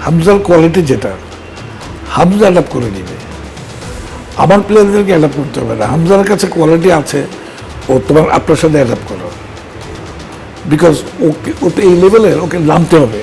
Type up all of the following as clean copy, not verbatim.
হামজার কোয়ালিটি যেটা, হামজা অ্যাডাপ্ট করে নেবে, আমার প্লেয়ারদেরকে অ্যাডাপ্ট করতে হবে না। হামজার কাছে কোয়ালিটি আছে, ও তোমার আপনার সাথে অ্যাডাপ্ট করো, বিকজ ওকে ও তো এই লেভেলের, ওকে নামতে হবে,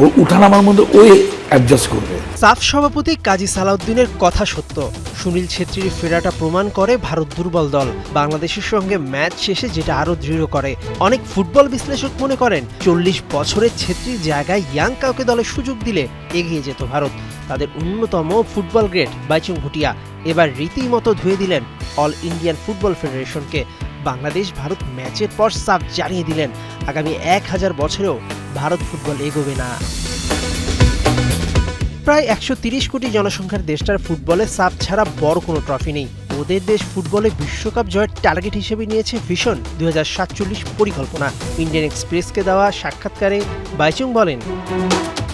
ওর উঠানামার মধ্যে ওই অ্যাডজাস্ট করবে। সাফ সভাপতি কাজী সালাউদ্দিনের কথা সত্য, সুনীল ছেত্রীর ফেরাটা প্রমাণ করে ভারত দুর্বল দল। বাংলাদেশের সঙ্গে ম্যাচ শেষে যেটা আরও দৃঢ় করে। অনেক ফুটবল বিশ্লেষক মনে করেন 40 বছরের ছেত্রীর জায়গায় ইয়াং কাউকে দলে সুযোগ দিলে এগিয়ে যেত ভারত। তাদের অন্যতম ফুটবল গ্রেড বাইচুং ভুটিয়া এবার রীতিমতো ধুয়ে দিলেন অল ইন্ডিয়ান ফুটবল ফেডারেশনকে। বাংলাদেশ ভারত ম্যাচের পর সাফ জানিয়ে দিলেন আগামী 1000 বছরেও ভারত ফুটবল এগোবে না। প্রায় 130 কোটি জনসংখ্যার দেশটার ফুটবলে সাফ ছাড়া বড় কোনো ট্রফি নেই। ওদের দেশ ফুটবলে বিশ্বকাপ জয়ের টার্গেট হিসেবে নিয়েছে ভিশন 2047 পরিকল্পনা। ইন্ডিয়ান এক্সপ্রেসকে দেওয়া সাক্ষাৎকারে বাইচুং বলেন,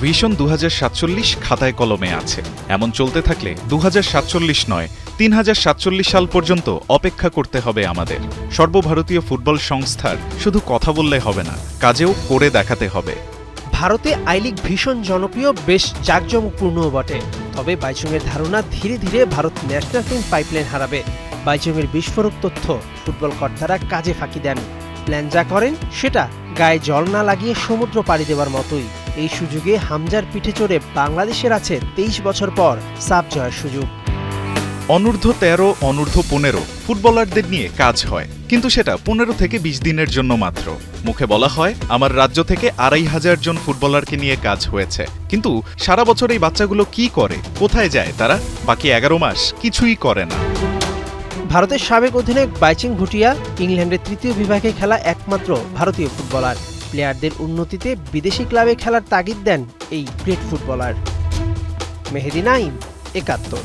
ভিশন 2047 খাতায় কলমে আছে। এমন চলতে থাকলে 2047 নয় 3047 সাল পর্যন্ত অপেক্ষা করতে হবে আমাদের। সর্বভারতীয় ফুটবল সংস্থার শুধু কথা বললে হবে না, কাজেও করে দেখাতে হবে। ভারতে আই লিগ ভীষণ জনপ্রিয়, বেশ জাঁকজমকপূর্ণও বটে। তবে বাইচুংয়ের ধারণা ধীরে ধীরে ভারত ন্যাশনাল টিম পাইপলাইন হারাবে। বাইচুংয়ের বিস্ফোরক তথ্য ফুটবল কর্তারা কাজে ফাঁকি দেন। প্ল্যান যা করেন সেটা গায়ে জল না লাগিয়ে সমুদ্র পাড়ি দেওয়ার মতোই। এই সুযোগে হামজার পিঠে চড়ে বাংলাদেশের আছে 23 বছর পর সাফ জয়ের সুযোগ। অনূর্ধ্ব 13, অনূর্ধ্ব 15 ফুটবলারদের নিয়ে কাজ হয়, কিন্তু সেটা 15 থেকে 20 দিনের জন্য মাত্র। মুখে বলা হয় আমার রাজ্য থেকে 2500 জন ফুটবলারকে নিয়ে কাজ হয়েছে, কিন্তু সারা বছর এই বাচ্চাগুলো কি করে, কোথায় যায় তারা? বাকি 11 মাস কিছুই করে না। ভারতের সাবেক অধিনায়ক বাইচুং ভুটিয়া ইংল্যান্ডের 3য় বিভাগে খেলা একমাত্র ভারতীয় ফুটবলার। প্লেয়ারদের উন্নতিতে বিদেশি ক্লাবে খেলার তাগিদ দেন এই গ্রেট ফুটবলার। মেহেদী নাইম, 71।